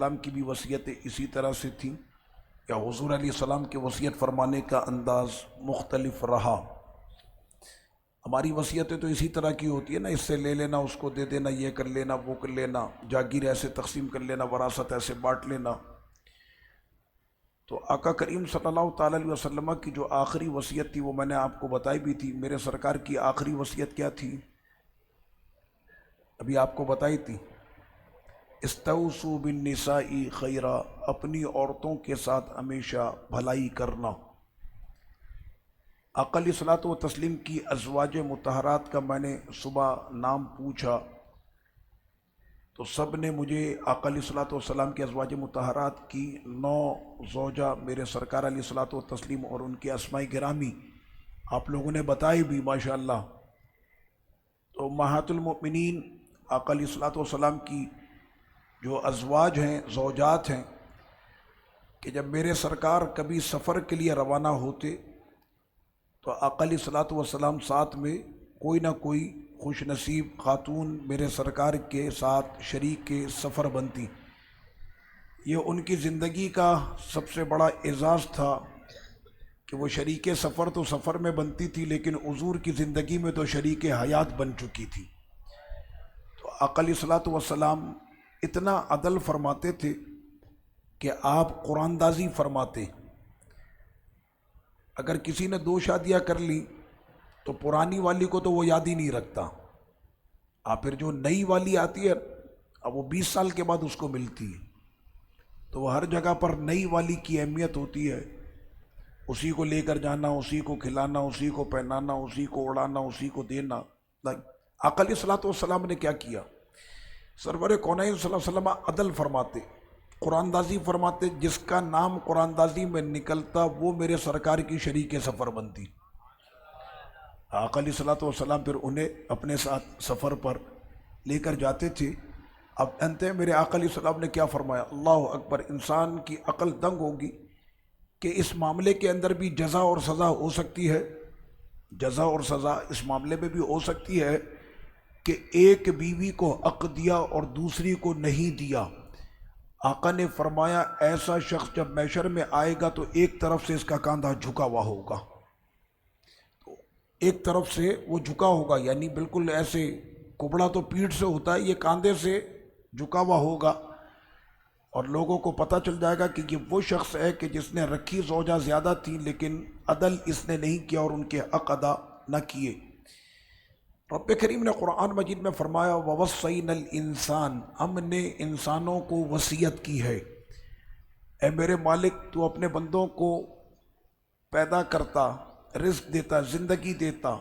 السلام کی بھی وصیتیں اسی طرح سے تھیں یا حضور علیہ السلام کے وصیت فرمانے کا انداز مختلف رہا؟ ہماری وصیتیں تو اسی طرح کی ہوتی ہے نا، اس سے لے لینا، اس کو دے دینا، یہ کر لینا، وہ کر لینا، جاگیر ایسے تقسیم کر لینا، وراثت ایسے بانٹ لینا۔ تو آقا کریم صلی اللہ تعالیٰ علیہ وسلم کی جو آخری وصیت تھی وہ میں نے آپ کو بتائی بھی تھی۔ میرے سرکار کی آخری وصیت کیا تھی؟ ابھی آپ کو بتائی تھی، استوصوا بالنساء خیرا، اپنی عورتوں کے ساتھ ہمیشہ بھلائی کرنا۔ آقا علیہ الصلوۃ والتسلیم کی ازواج مطہرات کا میں نے صبح نام پوچھا تو سب نے مجھے آقا علیہ الصلوۃ والسلام کی ازواج مطہرات کی 9 زوجہ میرے سرکار علیہ الصلوۃ والتسلیم اور ان کے اسماء گرامی آپ لوگوں نے بتائی بھی ماشاءاللہ۔ تو امہات المؤمنین آقا علیہ الصلوۃ والسلام کی جو ازواج ہیں، زوجات ہیں، کہ جب میرے سرکار کبھی سفر کے لیے روانہ ہوتے تو آقا علیہ الصلوۃ والسلام ساتھ میں کوئی نہ کوئی خوش نصیب خاتون میرے سرکار کے ساتھ شریک سفر بنتی۔ یہ ان کی زندگی کا سب سے بڑا اعزاز تھا کہ وہ شریک سفر تو سفر میں بنتی تھی، لیکن حضور کی زندگی میں تو شریک حیات بن چکی تھی۔ تو آقا علیہ الصلوۃ والسلام اتنا عدل فرماتے تھے کہ آپ قرآن دازی فرماتے۔ اگر کسی نے 2 شادیاں کر لی تو پرانی والی کو تو وہ یاد ہی نہیں رکھتا، پھر جو نئی والی آتی ہے اب وہ 20 سال کے بعد اس کو ملتی ہے، تو وہ ہر جگہ پر نئی والی کی اہمیت ہوتی ہے، اسی کو لے کر جانا، اسی کو کھلانا، اسی کو پہنانا، اسی کو اڑانا، اسی کو دینا۔ آقا علیہ الصلوۃ والسلام نے کیا کیا؟ سرور کونین صلی اللہ علیہ وسلم عدل فرماتے، قرآن دازی فرماتے، جس کا نام قرآن دازی میں نکلتا وہ میرے سرکار کی شریک سفر بنتی۔ آقا علیہ الصلوۃ والسلام پھر انہیں اپنے ساتھ سفر پر لے کر جاتے تھے۔ اب انت میرے آقا علیہ السلام نے کیا فرمایا؟ اللہ اکبر! انسان کی عقل دنگ ہوگی کہ اس معاملے کے اندر بھی جزا اور سزا ہو سکتی ہے، جزا اور سزا اس معاملے میں بھی ہو سکتی ہے کہ ایک بیوی کو حق دیا اور دوسری کو نہیں دیا۔ آقا نے فرمایا ایسا شخص جب محشر میں آئے گا تو ایک طرف سے اس کا کاندھا جھکا ہوا ہوگا، تو ایک طرف سے وہ جھکا ہوگا، یعنی بالکل ایسے کبڑا تو پیٹھ سے ہوتا ہے، یہ کاندھے سے جھکا ہوا ہوگا، اور لوگوں کو پتہ چل جائے گا کہ یہ وہ شخص ہے کہ جس نے رکھی زوجہ زیادہ تھی لیکن عدل اس نے نہیں کیا اور ان کے حق ادا نہ کیے۔ رب کریم نے قرآن مجید میں فرمایا وَوَصَّيْنَا الْإِنسَانَ، ہم نے انسانوں کو وصیت کی ہے، اے میرے مالک تو اپنے بندوں کو پیدا کرتا، رزق دیتا، زندگی دیتا،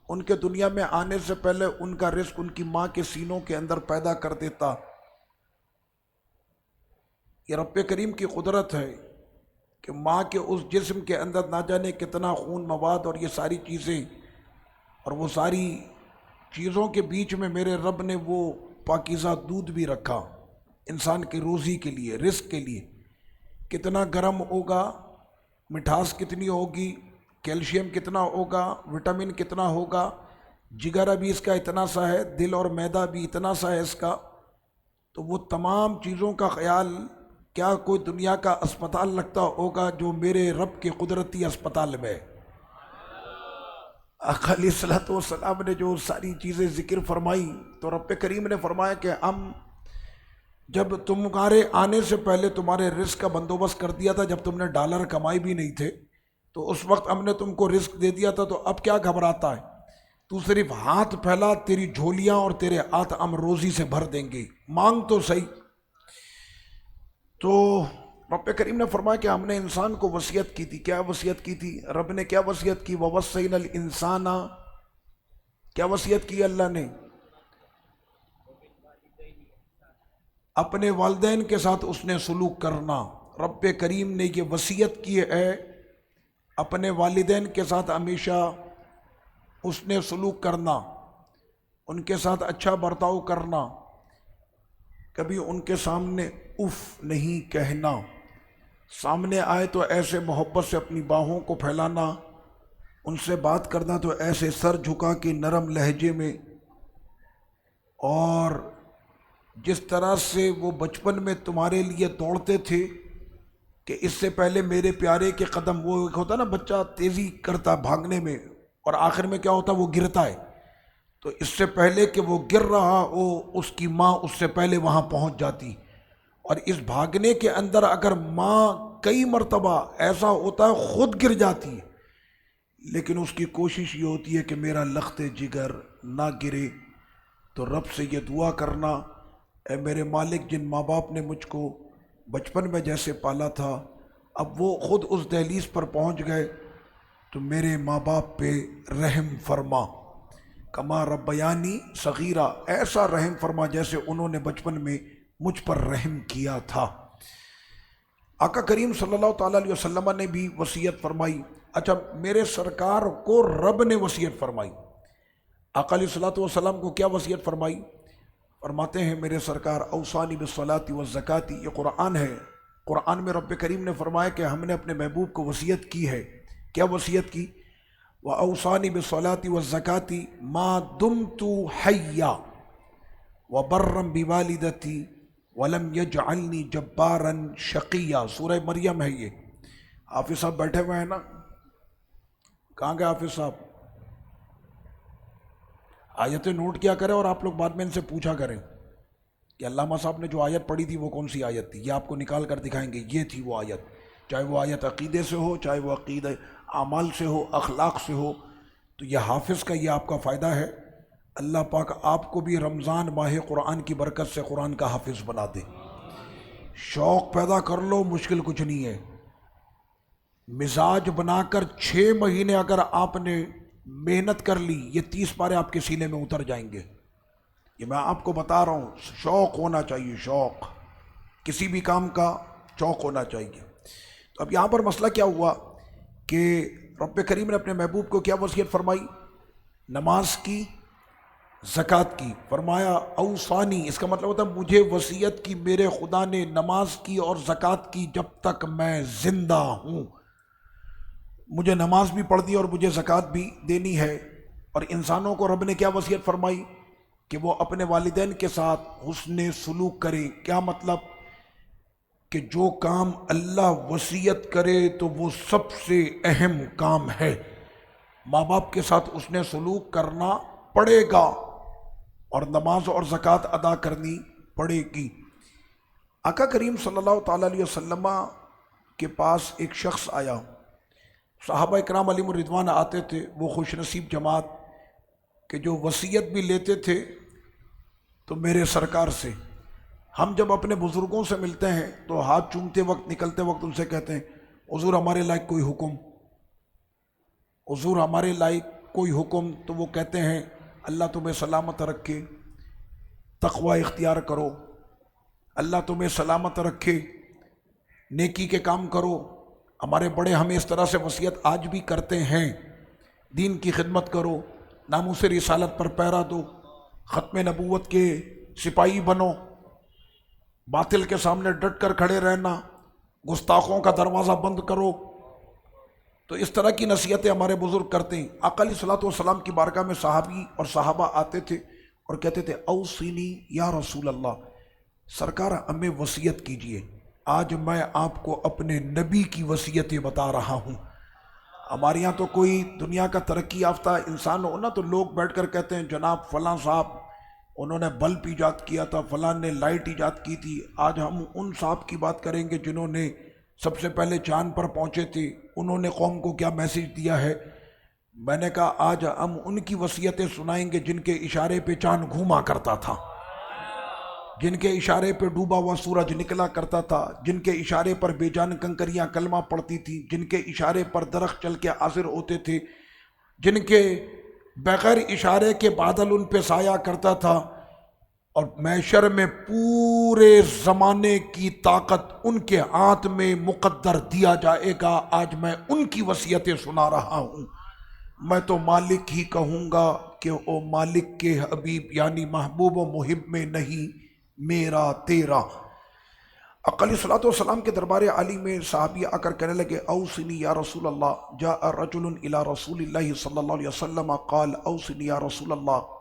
ان کے دنیا میں آنے سے پہلے ان کا رزق ان کی ماں کے سینوں کے اندر پیدا کر دیتا۔ یہ رب کریم کی قدرت ہے کہ ماں کے اس جسم کے اندر نہ جانے کتنا خون مواد اور یہ ساری چیزیں، اور وہ ساری چیزوں کے بیچ میں میرے رب نے وہ پاکیزہ دودھ بھی رکھا انسان کی روزی کے لیے، رزق کے لیے۔ کتنا گرم ہوگا، مٹھاس کتنی ہوگی، کیلشیم کتنا ہوگا، وٹامن کتنا ہوگا، جگر بھی اس کا اتنا سا ہے، دل اور معدہ بھی اتنا سا ہے اس کا، تو وہ تمام چیزوں کا خیال کیا کوئی دنیا کا اسپتال لگتا ہوگا جو میرے رب کے قدرتی اسپتال میں؟ آقا علیہ الصلوۃ والسلام نے جو ساری چیزیں ذکر فرمائی تو رب کریم نے فرمایا کہ ہم جب تمہارے آنے سے پہلے تمہارے رزق کا بندوبست کر دیا تھا، جب تم نے ڈالر کمائی بھی نہیں تھے تو اس وقت ہم نے تم کو رزق دے دیا تھا، تو اب کیا گھبراتا ہے؟ تو صرف ہاتھ پھیلا، تیری جھولیاں اور تیرے ہاتھ ہم روزی سے بھر دیں گے، مانگ تو صحیح۔ تو رب کریم نے فرمایا کہ ہم نے انسان کو وصیت کی تھی۔ کیا وصیت کی تھی؟ رب نے کیا وصیت کی؟ وَوَصَّيْنَا الْإِنسَانَ، کیا وصیت کی اللہ نے؟ اپنے والدین کے ساتھ اس نے سلوک کرنا۔ رب کریم نے یہ وصیت کی ہے اپنے والدین کے ساتھ ہمیشہ اس نے سلوک کرنا، ان کے ساتھ اچھا برتاؤ کرنا، کبھی ان کے سامنے اف نہیں کہنا، سامنے آئے تو ایسے محبت سے اپنی باہوں کو پھیلانا، ان سے بات کرنا تو ایسے سر جھکا کے نرم لہجے میں، اور جس طرح سے وہ بچپن میں تمہارے لیے دوڑتے تھے کہ اس سے پہلے میرے پیارے کے قدم، وہ ایک ہوتا نا بچہ تیزی کرتا بھاگنے میں اور آخر میں کیا ہوتا وہ گرتا ہے، تو اس سے پہلے کہ وہ گر رہا ہو اس کی ماں اس سے پہلے وہاں پہنچ جاتی، اور اس بھاگنے کے اندر اگر ماں کئی مرتبہ ایسا ہوتا ہے خود گر جاتی ہے، لیکن اس کی کوشش یہ ہوتی ہے کہ میرا لخت جگر نہ گرے، تو رب سے یہ دعا کرنا، اے میرے مالک جن ماں باپ نے مجھ کو بچپن میں جیسے پالا تھا اب وہ خود اس دہلیز پر پہنچ گئے، تو میرے ماں باپ پہ رحم فرما، کما ربیانی صغیرہ، ایسا رحم فرما جیسے انہوں نے بچپن میں مجھ پر رحم کیا تھا۔ آقا کریم صلی اللہ تعالیٰ علیہ وسلم نے بھی وصیت فرمائی۔ اچھا، میرے سرکار کو رب نے وصیت فرمائی، آقا علیہ الصلوۃ والسلام کو کیا وصیت فرمائی؟ فرماتے ہیں میرے سرکار اوصانی بالصلاۃ والزکاۃ، یہ قرآن ہے، قرآن میں رب کریم نے فرمایا کہ ہم نے اپنے محبوب کو وصیت کی ہے، کیا وصیت کی؟ وَأَوْصَانِي بِالصَّلَاةِ وَالزَّكَاةِ مَا دُمْتُ حَيًّا وَبَرًّا بِوَالِدَتِي وَلَمْ يَجْعَلْنِي جَبَّارًا شَقِيًّا، سورہ مریم ہے یہ۔ حافظ صاحب بیٹھے ہوئے ہیں نا، کہاں گئے حافظ صاحب؟ آیتیں نوٹ کیا کریں اور آپ لوگ بعد میں ان سے پوچھا کریں کہ علامہ صاحب نے جو آیت پڑھی تھی وہ کون سی آیت تھی، یہ آپ کو نکال کر دکھائیں گے، یہ تھی وہ آیت، چاہے وہ آیت عقیدے سے ہو، چاہے وہ عقیدہ اعمال سے ہو، اخلاق سے ہو۔ تو یہ حافظ کا یہ آپ کا فائدہ ہے، اللہ پاک آپ کو بھی رمضان ماہ قرآن کی برکت سے قرآن کا حافظ بنا دے۔ شوق پیدا کر لو، مشکل کچھ نہیں ہے، مزاج بنا کر 6 مہینے اگر آپ نے محنت کر لی، یہ 30 پارے آپ کے سینے میں اتر جائیں گے، یہ میں آپ کو بتا رہا ہوں۔ شوق ہونا چاہیے، شوق، کسی بھی کام کا شوق ہونا چاہیے۔ تو اب یہاں پر مسئلہ کیا ہوا کہ رب کریم نے اپنے محبوب کو کیا وصیت فرمائی؟ نماز کی، زکوٰۃ کی، فرمایا اوصانی، اس کا مطلب ہوتا ہے مجھے وصیت کی میرے خدا نے نماز کی اور زکوٰۃ کی جب تک میں زندہ ہوں، مجھے نماز بھی پڑھنی اور مجھے زکوٰۃ بھی دینی ہے۔ اور انسانوں کو رب نے کیا وصیت فرمائی کہ وہ اپنے والدین کے ساتھ حسن سلوک کریں۔ کیا مطلب؟ کہ جو کام اللہ وصیت کرے تو وہ سب سے اہم کام ہے، ماں باپ کے ساتھ حسن سلوک کرنا پڑے گا اور نماز اور زکوٰۃ ادا کرنی پڑے گی۔ آقا کریم صلی اللہ تعالیٰ علیہ وسلم کے پاس ایک شخص آیا، صحابہ اکرام علیہم الرضوان آتے تھے، وہ خوش نصیب جماعت کہ جو وصیت بھی لیتے تھے تو میرے سرکار سے۔ ہم جب اپنے بزرگوں سے ملتے ہیں تو ہاتھ چومتے وقت، نکلتے وقت ان سے کہتے ہیں حضور ہمارے لائق کوئی حکم، حضور ہمارے لائق کوئی حکم، تو وہ کہتے ہیں اللہ تمہیں سلامت رکھے، تقوی اختیار کرو، اللہ تمہیں سلامت رکھے، نیکی کے کام کرو۔ ہمارے بڑے ہمیں اس طرح سے وصیت آج بھی کرتے ہیں، دین کی خدمت کرو، ناموس رسالت پر پیرا دو، ختم نبوت کے سپاہی بنو، باطل کے سامنے ڈٹ کر کھڑے رہنا، گستاخوں کا دروازہ بند کرو۔ تو اس طرح کی نصیحتیں ہمارے بزرگ کرتے ہیں۔ آقا علیہ الصلوۃ والسلام کی بارگاہ میں صحابی اور صحابہ آتے تھے اور کہتے تھے اوصینی یا رسول اللہ، سرکار ہمیں وصیت کیجئے۔ آج میں آپ کو اپنے نبی کی وصیتیں بتا رہا ہوں۔ ہمارے یہاں تو کوئی دنیا کا ترقی یافتہ انسان ہو نا تو لوگ بیٹھ کر کہتے ہیں جناب فلاں صاحب انہوں نے بلب ایجاد کیا تھا، فلاں نے لائٹ ایجاد کی تھی۔ آج ہم ان صاحب کی بات کریں گے جنہوں نے سب سے پہلے چاند پر پہنچے تھے، انہوں نے قوم کو کیا میسج دیا ہے۔ میں نے کہا آج ہم ان کی وصیتیں سنائیں گے جن کے اشارے پہ چاند گھوما کرتا تھا، جن کے اشارے پہ ڈوبا ہوا سورج نکلا کرتا تھا، جن کے اشارے پر بے جان کنکریاں کلمہ پڑتی تھی، جن کے اشارے پر درخت چل کے حاضر ہوتے تھے، جن کے بغیر اشارے کے بادل ان پہ سایہ کرتا تھا، اور محشر میں پورے زمانے کی طاقت ان کے ہاتھ میں مقدر دیا جائے گا۔ آج میں ان کی وصیتیں سنا رہا ہوں۔ میں تو مالک ہی کہوں گا کہ او مالک کے حبیب، یعنی محبوب و محب میں نہیں میرا تیرا۔ آقا علیہ الصلوۃ والسلام کے دربار عالی میں صحابی آ کر کہنے لگے اوصنی یا رسول اللہ، جاء رجل الی رسول اللہ صلی اللہ علیہ وسلم قال اوصنی یا رسول اللہ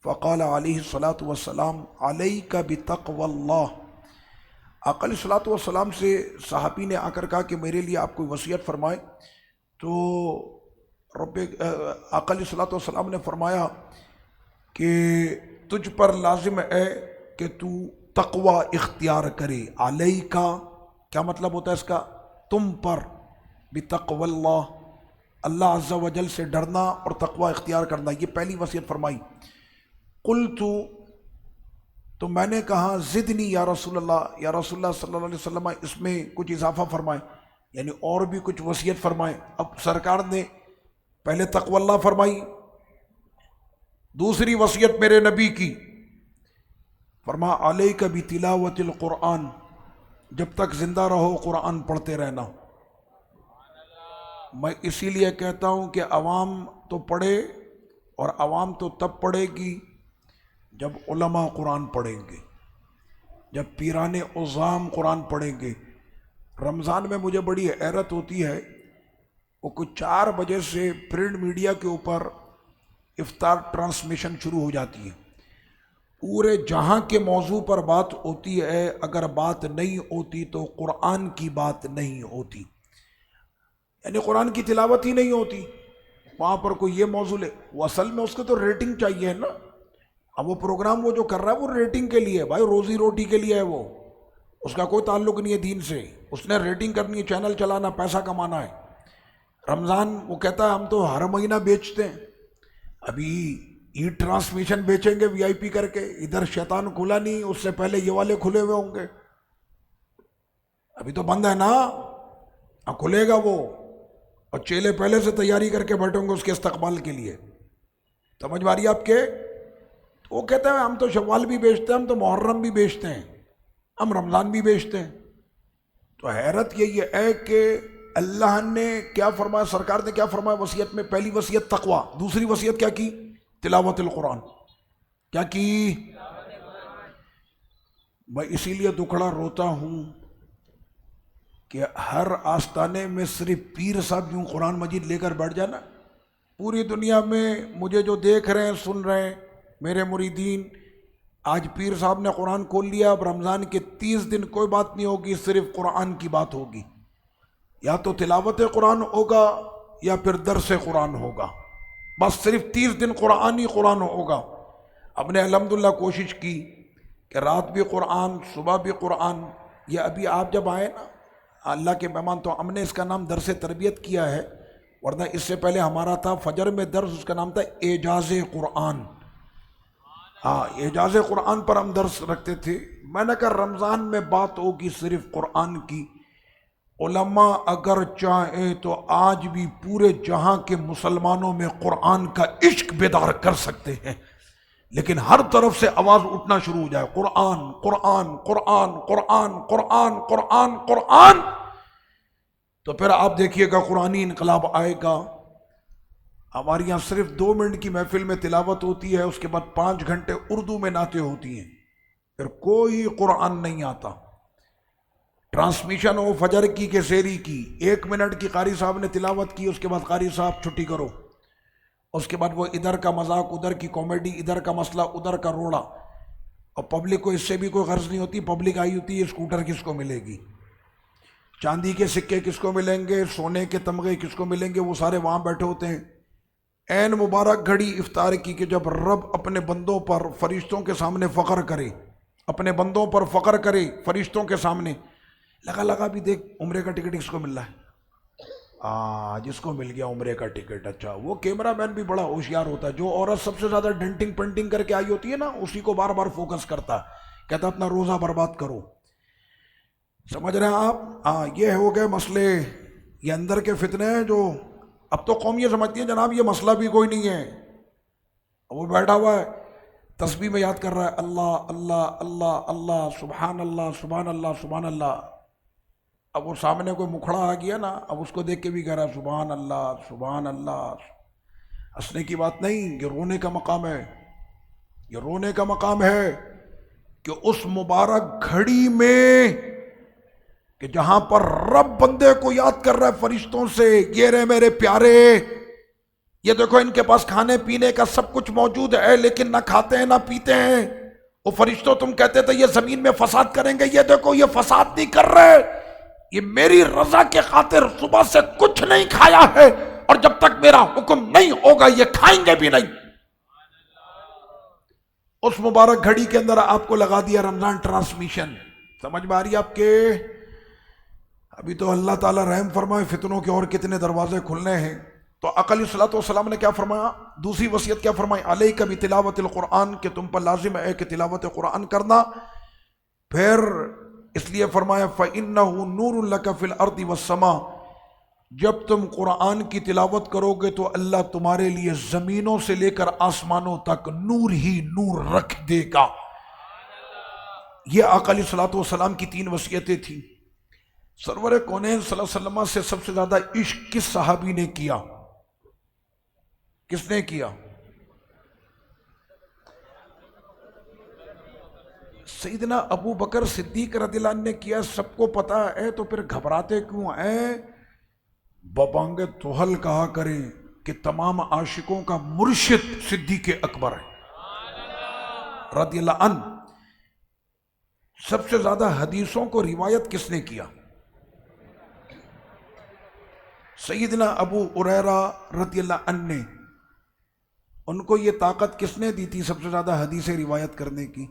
فقال علیہ الصلاۃ والسلام علیک بتقوی اللہ. آقا علیہ الصلاۃ والسلام سے صحابی نے آ کر کہا کہ میرے لیے آپ کوئی وصیت فرمائے. تو آقا علیہ الصلاۃ والسلام نے فرمایا کہ تجھ پر لازم ہے کہ تو تقوی اختیار کرے. علیک کیا مطلب ہوتا ہے اس کا؟ تم پر. بتقوی اللہ، اللہ عز و جل سے ڈرنا اور تقوی اختیار کرنا، یہ پہلی وصیت فرمائی. قلت، تو میں نے کہا زدنی یا رسول اللہ، یا رسول اللہ صلی اللہ علیہ وسلم اس میں کچھ اضافہ فرمائیں، یعنی اور بھی کچھ وصیت فرمائیں. اب سرکار نے پہلے تقوی اللہ فرمائی، دوسری وصیت میرے نبی کی، فرما علیک بتلاوت القرآن، جب تک زندہ رہو قرآن پڑھتے رہنا. میں اسی لیے کہتا ہوں کہ عوام تو پڑھے، اور عوام تو تب پڑھے گی جب علماء قرآن پڑھیں گے، جب پیران عظام قرآن پڑھیں گے. رمضان میں مجھے بڑی حیرت ہوتی ہے، وہ کچھ 4 بجے سے پرنٹ میڈیا کے اوپر افطار ٹرانسمیشن شروع ہو جاتی ہے. پورے جہاں کے موضوع پر بات ہوتی ہے، اگر بات نہیں ہوتی تو قرآن کی بات نہیں ہوتی، یعنی قرآن کی تلاوت ہی نہیں ہوتی. وہاں پر کوئی یہ موضوع لے، وہ اصل میں اس کو تو ریٹنگ چاہیے نا. اب وہ پروگرام وہ جو کر رہا ہے وہ ریٹنگ کے لیے، بھائی روزی روٹی کے لیے ہے، وہ اس کا کوئی تعلق نہیں ہے دین سے. اس نے ریٹنگ کرنی ہے، چینل چلانا، پیسہ کمانا ہے. رمضان وہ کہتا ہے ہم تو ہر مہینہ بیچتے ہیں، ابھی ای ٹرانسمیشن بیچیں گے وی آئی پی کر کے. ادھر شیطان کھلا نہیں، اس سے پہلے یہ والے کھلے ہوئے ہوں گے. ابھی تو بند ہے نا، کھلے گا وہ، اور چیلے پہلے سے تیاری کر کے بیٹھیں گے اس کے استقبال کے لیے. سمجھ میں آ رہی ہے آپ کے؟ وہ کہتے ہیں ہم تو شوال بھی بیچتے ہیں، ہم تو محرم بھی بیچتے ہیں، ہم رمضان بھی بیچتے ہیں. تو حیرت یہ ہے کہ اللہ نے کیا فرمایا، سرکار نے کیا فرمایا وصیت میں؟ پہلی وصیت تقوی، دوسری وصیت کیا کی؟ تلاوت القرآن. کیا کی؟ میں اسی لیے دکھڑا روتا ہوں کہ ہر آستانے میں صرف پیر صاحب یوں قرآن مجید لے کر بیٹھ جانا. پوری دنیا میں مجھے جو دیکھ رہے ہیں، سن رہے ہیں میرے مریدین، آج پیر صاحب نے قرآن کھول لیا. اب رمضان کے 30 دن کوئی بات نہیں ہوگی، صرف قرآن کی بات ہوگی. یا تو تلاوت قرآن ہوگا یا پھر درس قرآن ہوگا، بس صرف 30 دن قرآن ہی قرآن ہوگا. ہم نے الحمدللہ کوشش کی کہ رات بھی قرآن، صبح بھی قرآن. یہ ابھی آپ جب آئے نا اللہ کے مہمان، تو ہم نے اس کا نام درس تربیت کیا ہے، ورنہ اس سے پہلے ہمارا تھا فجر میں درس، اس کا نام تھا اعجاز قرآن. اعجاز قرآن پر ہم درس رکھتے تھے. میں نے کہا رمضان میں بات ہوگی صرف قرآن کی. علماء اگر چاہیں تو آج بھی پورے جہاں کے مسلمانوں میں قرآن کا عشق بیدار کر سکتے ہیں، لیکن ہر طرف سے آواز اٹھنا شروع ہو جائے قرآن قرآن قرآن قرآن قرآن قرآن قرآن، تو پھر آپ دیکھیے گا قرآنی انقلاب آئے گا. ہمارے یہاں صرف 2 منٹ کی محفل میں تلاوت ہوتی ہے، اس کے بعد 5 گھنٹے اردو میں نعتیں ہوتی ہیں، پھر کوئی قرآن نہیں آتا. ٹرانسمیشن ہو فجر کی کہ سحری کی، 1 منٹ کی قاری صاحب نے تلاوت کی، اس کے بعد قاری صاحب چھٹی کرو. اس کے بعد وہ ادھر کا مذاق، ادھر کی کامیڈی، ادھر کا مسئلہ، ادھر کا روڑا. اور پبلک کو اس سے بھی کوئی غرض نہیں ہوتی. پبلک آئی ہوتی ہے اسکوٹر کس کو ملے گی، چاندی کے سکے کس کو ملیں گے، سونے کے تمغے کس کو ملیں گے، وہ سارے وہاں بیٹھے ہوتے ہیں. عین مبارک گھڑی افطار کی کہ جب رب اپنے بندوں پر فرشتوں کے سامنے فخر کرے، اپنے بندوں پر فخر کرے فرشتوں کے سامنے. لگا بھی دیکھ عمرے کا ٹکٹ کس کو مل رہا ہے، جس کو مل گیا عمرے کا ٹکٹ. اچھا، وہ کیمرہ مین بھی بڑا ہوشیار ہوتا ہے، جو عورت سب سے زیادہ ڈنٹنگ پنٹنگ کر کے آئی ہوتی ہے نا، اسی کو بار بار فوکس کرتا ہے، کہتا اپنا روزہ برباد کرو. سمجھ رہے ہیں آپ؟ یہ ہو گئے مسئلے، یہ اندر کے فتنے ہیں جو اب تو قوم یہ سمجھتی ہے جناب یہ مسئلہ بھی کوئی نہیں ہے. وہ بیٹھا ہوا ہے تسبیح میں یاد کر رہا ہے اللہ اللہ اللہ اللہ سبحان اللہ سبحان اللہ سبحان اللہ. اب وہ سامنے کوئی مکھڑا آ گیا نا، اب اس کو دیکھ کے بھی کہہ رہا ہے سبحان اللہ سبحان اللہ. ہنسنے کی بات نہیں، یہ رونے کا مقام ہے. یہ رونے کا مقام ہے کہ اس مبارک گھڑی میں کہ جہاں پر رب بندے کو یاد کر رہا ہے فرشتوں سے، یہ رہے میرے پیارے، یہ دیکھو ان کے پاس کھانے پینے کا سب کچھ موجود ہے لیکن نہ کھاتے ہیں نہ پیتے ہیں. وہ فرشتوں تم کہتے تھے یہ زمین میں فساد کریں گے، یہ دیکھو یہ فساد نہیں کر رہے، یہ میری رضا کے خاطر صبح سے کچھ نہیں کھایا ہے، اور جب تک میرا حکم نہیں ہوگا یہ کھائیں گے بھی نہیں. اس مبارک گھڑی کے اندر آپ کو لگا دیا رمضان ٹرانسمیشن. سمجھ میں آ رہی ہے آپ کے؟ ابھی تو اللہ تعالیٰ رحم فرمائے، فتنوں کے اور کتنے دروازے کھلنے ہیں. تو آقا علیہ الصلوۃ والسلام نے کیا فرمایا؟ دوسری وصیت کیا فرمائی؟ علیک بتلاوت القرآن، کہ تم پر لازم ہے کہ تلاوت قرآن کرنا. پھر اس لیے فرمایا فَإِنَّهُ نُورٌ لَكَ فِي الْأَرْضِ وَالسَّمَاءِ، جب تم قرآن کی تلاوت کرو گے تو اللہ تمہارے لیے زمینوں سے لے کر آسمانوں تک نور ہی نور رکھ دے گا. یہ آقا علیہ الصلوۃ والسلام کی 3 وصیتیں تھیں. سرور کونین صلی اللہ علیہ وسلم سے سب سے زیادہ عشق کس صحابی نے کیا؟ کس نے کیا؟ سیدنا ابو بکر صدیق رضی اللہ عنہ نے کیا. سب کو پتا ہے تو پھر گھبراتے کیوں ہیں؟ ببانگ توہل کہا کریں کہ تمام عاشقوں کا مرشد صدیق اکبر ہے رضی اللہ عنہ. سب سے زیادہ حدیثوں کو روایت کس نے کیا؟ سیدنا ابو ہریرہ رضی اللہ عنہ نے. ان کو یہ طاقت کس نے دی تھی سب سے زیادہ حدیثیں روایت کرنے کی؟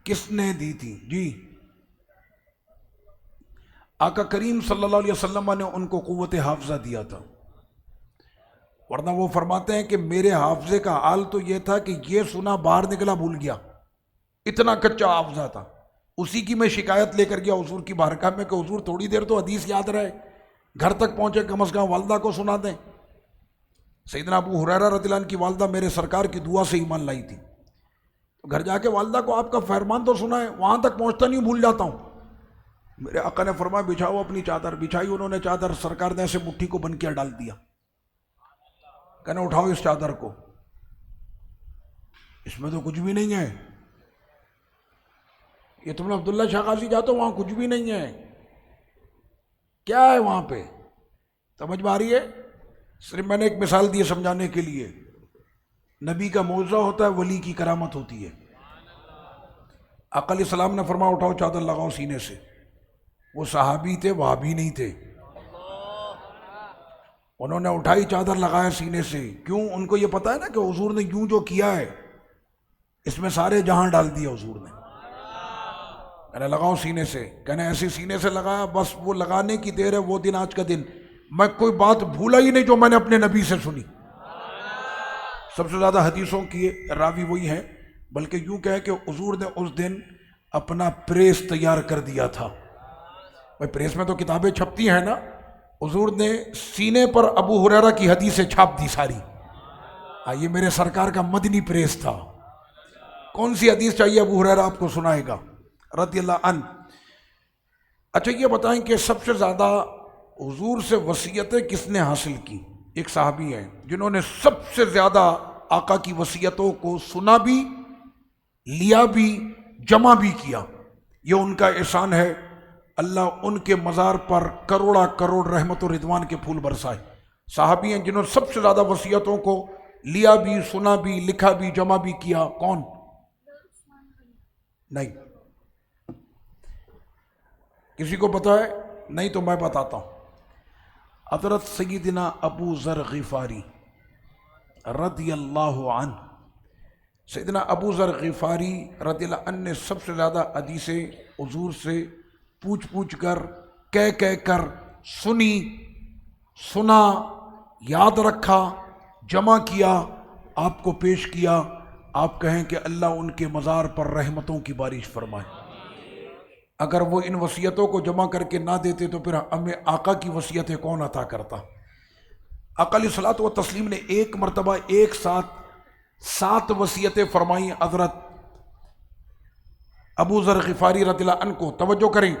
کس نے دی تھی؟ جی آقا کریم صلی اللہ علیہ وسلم نے ان کو قوت حافظہ دیا تھا، ورنہ وہ فرماتے ہیں کہ میرے حافظے کا حال تو یہ تھا کہ یہ سنا باہر نکلا بھول گیا، اتنا کچا حافظہ تھا. اسی کی میں شکایت لے کر گیا حضور کی بارگاہ میں کہ حضور تھوڑی دیر تو حدیث یاد رہے، گھر تک پہنچے کم از کم والدہ کو سنا دیں. سیدنا ابو ہریرہ رضی اللہ عنہ کی والدہ میرے سرکار کی دعا سے ایمان لائی تھی. تو گھر جا کے والدہ کو آپ کا فرمان تو سنا ہے، وہاں تک پہنچتا نہیں بھول جاتا ہوں. میرے آقا نے فرمایا بچھاؤ اپنی چادر. بچھائی انہوں نے چادر، سرکار نے ایسے مٹھی کو بند کیا ڈال دیا، کہنا اٹھاؤ اس چادر کو، اس میں تو کچھ بھی نہیں ہے. یہ تم نے عبداللہ شاہ غازی جاتے وہاں کچھ بھی نہیں ہے، کیا ہے وہاں پہ؟ سمجھ میں آ رہی ہے؟ صرف میں نے ایک مثال دی سمجھانے کے لیے. نبی کا معجزہ ہوتا ہے، ولی کی کرامت ہوتی ہے. آقا علیہ السلام نے فرمایا اٹھاؤ چادر لگاؤ سینے سے. وہ صحابی تھے، وہابی نہیں تھے. انہوں نے اٹھائی چادر لگایا سینے سے. کیوں؟ ان کو یہ پتا ہے نا کہ حضور نے یوں جو کیا ہے اس میں سارے جہاں ڈال دیا حضور نے. کہنے لگاؤ سینے سے. کہنے ایسے سینے سے لگایا، بس وہ لگانے کی دیر ہے. وہ دن آج کا دن میں کوئی بات بھولا ہی نہیں جو میں نے اپنے نبی سے سنی. سب سے زیادہ حدیثوں کی راوی وہی ہیں، بلکہ یوں کہے کہ حضور نے اس دن اپنا پریس تیار کر دیا تھا. بھائی پریس میں تو کتابیں چھپتی ہیں نا، حضور نے سینے پر ابو ہریرہ کی حدیثیں چھاپ دی ساری. یہ میرے سرکار کا مدنی پریس تھا. کون سی حدیث چاہیے ابو ہریرہ آپ کو سنائے گا رضی اللہ عنہ. اچھا یہ بتائیں کہ سب سے زیادہ حضور سے وصیتیں کس نے حاصل کی؟ ایک صحابی ہیں جنہوں نے سب سے زیادہ آقا کی وصیتوں کو سنا بھی، لیا بھی، جمع بھی کیا. یہ ان کا احسان ہے. اللہ ان کے مزار پر کروڑا کروڑ رحمت و رضوان کے پھول برسائے. صحابی ہیں جنہوں نے سب سے زیادہ وصیتوں کو لیا بھی، سنا بھی، لکھا بھی، جمع بھی کیا. کون؟ نہیں کسی کو پتا ہے؟ نہیں تو میں بتاتا ہوں. حضرت سیدنا ابو ذر غفاری رضی اللہ عنہ. سیدنا ابو ذر غفاری رضی اللہ عنہ نے سب سے زیادہ حدیثیں حضور سے پوچھ کر، کہہ کر سنی، سنا، یاد رکھا، جمع کیا، آپ کو پیش کیا. آپ کہیں کہ اللہ ان کے مزار پر رحمتوں کی بارش فرمائے. اگر وہ ان وصیتوں کو جمع کر کے نہ دیتے تو پھر ہمیں آقا کی وصیتیں کون عطا کرتا؟ آقا علیہ الصلوۃ والتسلیم نے ایک مرتبہ ایک ساتھ 7 وصیتیں فرمائیں حضرت ابو ذر غفاری رضی اللہ عنہ کو. توجہ کریں،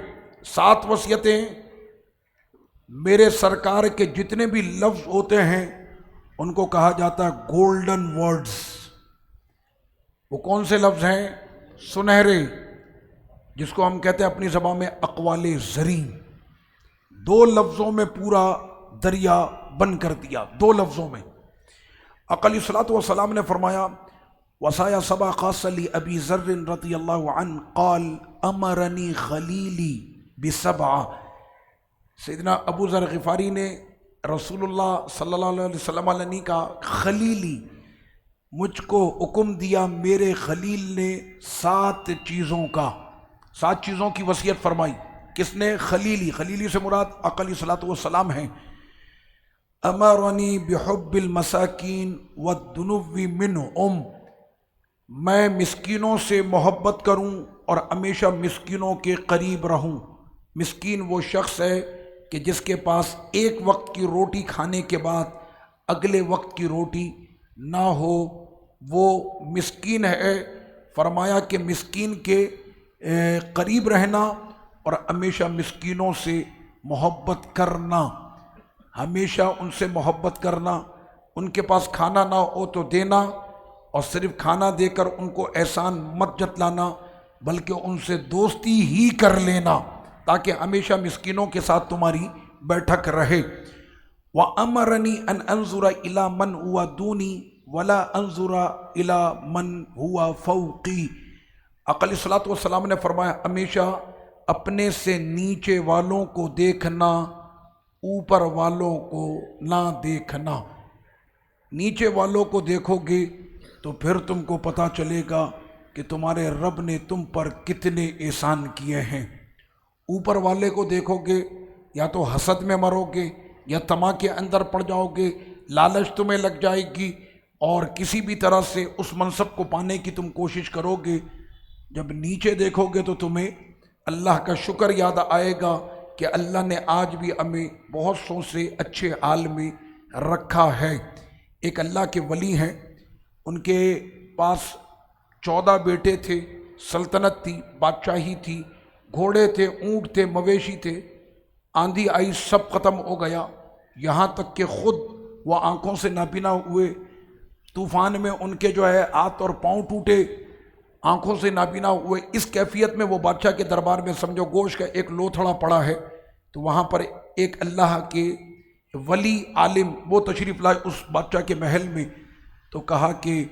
7 وصیتیں. میرے سرکار کے جتنے بھی لفظ ہوتے ہیں ان کو کہا جاتا ہے گولڈن ورڈز. وہ کون سے لفظ ہیں؟ سنہرے، جس کو ہم کہتے ہیں اپنی زبان میں اقوال زریں. دو لفظوں میں پورا دریا بند کر دیا، دو لفظوں میں۔ آقا علیہ الصلوۃ والسلام نے فرمایا وصایا سبا قاصلی ابی ذر رضی اللہ عنہ قال امرنی خلیلی بسبع، سیدنا ابو ذر غفاری نے رسول اللہ صلی اللہ علیہ وسلم علیہ کا خلیلی، مجھ کو حکم دیا میرے خلیل نے 7 چیزوں کا، 7 چیزوں کی وصیت فرمائی۔ کس نے؟ خلیلی۔ خلیلی سے مراد آقا علیہ الصلوۃ والسلام ہیں۔ امرنی بحب المساکین والدنو منہم، میں مسکینوں سے محبت کروں اور ہمیشہ مسکینوں کے قریب رہوں۔ مسکین وہ شخص ہے کہ جس کے پاس ایک وقت کی روٹی کھانے کے بعد اگلے وقت کی روٹی نہ ہو، وہ مسکین ہے۔ فرمایا کہ مسکین کے قریب رہنا اور ہمیشہ مسکینوں سے محبت کرنا، ہمیشہ ان سے محبت کرنا، ان کے پاس کھانا نہ ہو تو دینا، اور صرف کھانا دے کر ان کو احسان مت جتلانا بلکہ ان سے دوستی ہی کر لینا تاکہ ہمیشہ مسکینوں کے ساتھ تمہاری بیٹھک رہے۔ وَأَمَرَنِي أَنْ أَنظُرَ إِلَى مَنْ هُوَ دُونِي وَلَا أَنظُرَ إِلَى مَنْ هُوَ فَوْقِي، آقا علیہ الصلوۃ والسلام نے فرمایا ہمیشہ اپنے سے نیچے والوں کو دیکھنا، اوپر والوں کو نہ دیکھنا۔ نیچے والوں کو دیکھو گے تو پھر تم کو پتہ چلے گا کہ تمہارے رب نے تم پر کتنے احسان کیے ہیں۔ اوپر والے کو دیکھو گے یا تو حسد میں مرو گے یا طمع کے اندر پڑ جاؤ گے، لالچ تمہیں لگ جائے گی اور کسی بھی طرح سے اس منصب کو پانے کی تم کوشش کرو گے۔ جب نیچے دیکھو گے تو تمہیں اللہ کا شکر یاد آئے گا کہ اللہ نے آج بھی ہمیں بہت سو سے اچھے حال میں رکھا ہے۔ ایک اللہ کے ولی ہیں، ان کے پاس 14 بیٹے تھے، سلطنت تھی، بادشاہی تھی، گھوڑے تھے، اونٹ تھے، مویشی تھے۔ آندھی آئی سب ختم ہو گیا، یہاں تک کہ خود وہ آنکھوں سے نابینا ہوئے۔ طوفان میں ان کے جو ہے ہاتھ اور پاؤں ٹوٹے، آنکھوں سے نابینا ہوئے۔ اس کیفیت میں وہ بادشاہ کے دربار میں سمجھو گوشت کا ایک لوتھڑا پڑا ہے، تو وہاں پر ایک اللہ کے ولی عالم وہ تشریف لائے اس بادشاہ کے محل میں، تو کہا کہ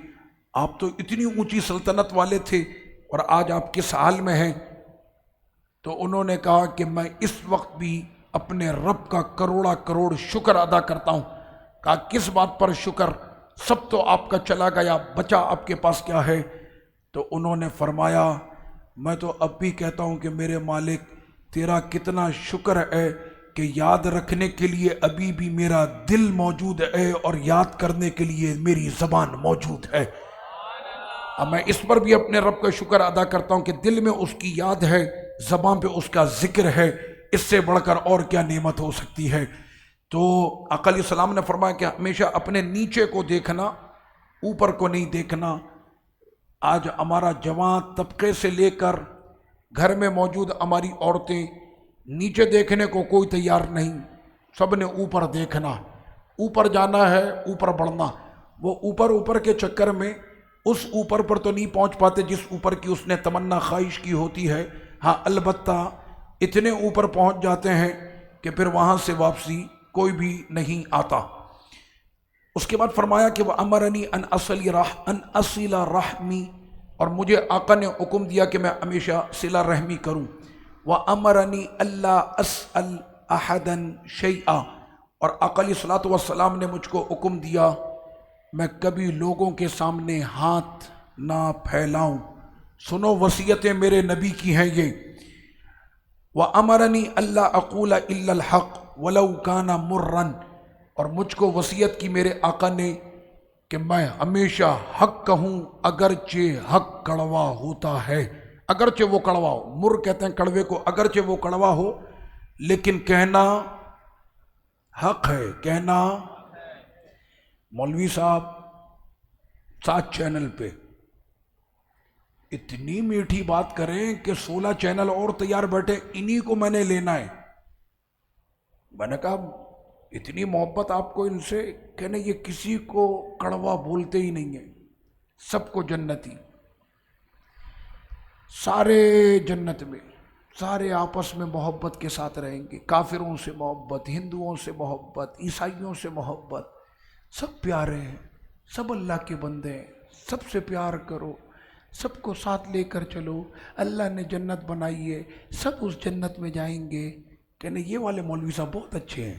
آپ تو اتنی اونچی سلطنت والے تھے اور آج آپ کس حال میں ہیں؟ تو انہوں نے کہا کہ میں اس وقت بھی اپنے رب کا کروڑا کروڑ شکر ادا کرتا ہوں۔ کہا کس بات پر شکر؟ سب تو آپ کا چلا گیا، بچا آپ کے پاس کیا ہے؟ تو انہوں نے فرمایا میں تو اب بھی کہتا ہوں کہ میرے مالک تیرا کتنا شکر ہے کہ یاد رکھنے کے لیے ابھی بھی میرا دل موجود ہے اور یاد کرنے کے لیے میری زبان موجود ہے۔ اب میں اس پر بھی اپنے رب کا شکر ادا کرتا ہوں کہ دل میں اس کی یاد ہے، زبان پہ اس کا ذکر ہے، اس سے بڑھ کر اور کیا نعمت ہو سکتی ہے۔ تو آقا علیہ السلام نے فرمایا کہ ہمیشہ اپنے نیچے کو دیکھنا، اوپر کو نہیں دیکھنا۔ آج ہمارا جوان طبقے سے لے کر گھر میں موجود ہماری عورتیں نیچے دیکھنے کو کوئی تیار نہیں، سب نے اوپر دیکھنا، اوپر جانا ہے، اوپر بڑھنا۔ وہ اوپر کے چکر میں اس اوپر پر تو نہیں پہنچ پاتے جس اوپر کی اس نے تمنا خواہش کی ہوتی ہے، ہاں البتہ اتنے اوپر پہنچ جاتے ہیں کہ پھر وہاں سے واپسی کوئی بھی نہیں آتا۔ اس کے بعد فرمایا کہ وَأَمَرَنِي أَنْ أَصِلَ رَحْمِي، اور مجھے آقا نے حکم دیا کہ میں ہمیشہ صلہ رحمی کروں۔ وَأَمَرَنِي أَلَّا أَسْأَلْ أَحَدًا شَيْئًا، اور آقا علیہ الصلوۃ والسلام نے مجھ کو حکم دیا میں کبھی لوگوں کے سامنے ہاتھ نہ پھیلاؤں۔ سنو وصیتیں میرے نبی کی ہیں یہ۔ وَأَمَرَنِي أَلَّا أَقُولَ إِلَّا الْحَقَّ وَلَوْ كَانَ مُرًّا، اور مجھ کو وصیت کی میرے آقا نے کہ میں ہمیشہ حق کہوں اگرچہ حق کڑوا ہوتا ہے، اگرچہ وہ کڑوا ہو۔ مر کہتے ہیں کڑوے کو، اگرچہ وہ کڑوا ہو لیکن کہنا حق ہے، کہنا۔ مولوی صاحب 7 چینل پہ اتنی میٹھی بات کریں کہ 16 چینل اور تیار بیٹھے، انہی کو میں نے لینا ہے۔ میں نے کہا اتنی محبت آپ کو ان سے، کہنے یہ کسی کو کڑوا بولتے ہی نہیں ہیں، سب کو جنتی، سارے جنت میں، سارے آپس میں محبت کے ساتھ رہیں گے، کافروں سے محبت، ہندوؤں سے محبت، عیسائیوں سے محبت، سب پیارے ہیں، سب اللہ کے بندے ہیں، سب سے پیار کرو، سب کو ساتھ لے کر چلو، اللہ نے جنت بنائی ہے، سب اس جنت میں جائیں گے۔ کہنے یہ والے مولوی صاحب بہت اچھے ہیں۔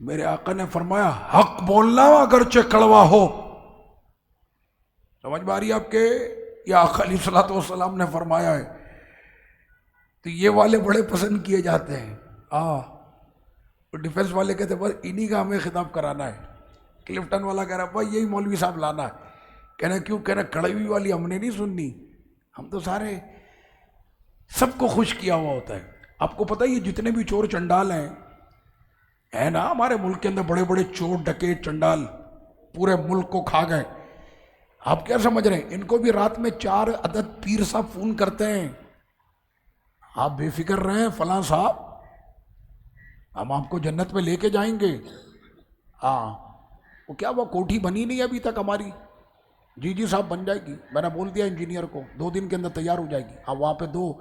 میرے آقا نے فرمایا حق بولنا اگرچہ کڑوا ہو۔ سمجھ میں آ رہی ہے آپ کے؟ یہ آقا علیہ الصلوۃ والسلام نے فرمایا ہے۔ تو یہ والے بڑے پسند کیے جاتے ہیں۔ ڈیفنس والے کہتے ہیں بس انہی کا ہمیں خطاب کرانا ہے۔ کلفٹن والا کہہ رہا ہے بھائی یہی مولوی صاحب لانا ہے۔ کہنا کیوں؟ کہنا کڑوی والی ہم نے نہیں سننی، ہم تو سارے سب کو خوش کیا ہوا ہوتا ہے۔ آپ کو پتہ ہے یہ جتنے بھی چور چنڈال ہیں نا ہمارے ملک کے اندر، بڑے بڑے چور ڈکیت چنڈال پورے ملک کو کھا گئے، آپ کیا سمجھ رہے ہیں؟ ان کو بھی رات میں 4 عدد پیر صاحب فون کرتے ہیں، آپ بے فکر رہیں فلاں صاحب، ہم آپ کو جنت میں لے کے جائیں گے۔ وہ کیا وہ کوٹھی بنی نہیں ابھی تک ہماری؟ جی صاحب بن جائے گی، میں نے بول دیا انجینئر کو 2 دن کے اندر تیار ہو جائے گی، آپ وہاں پہ 2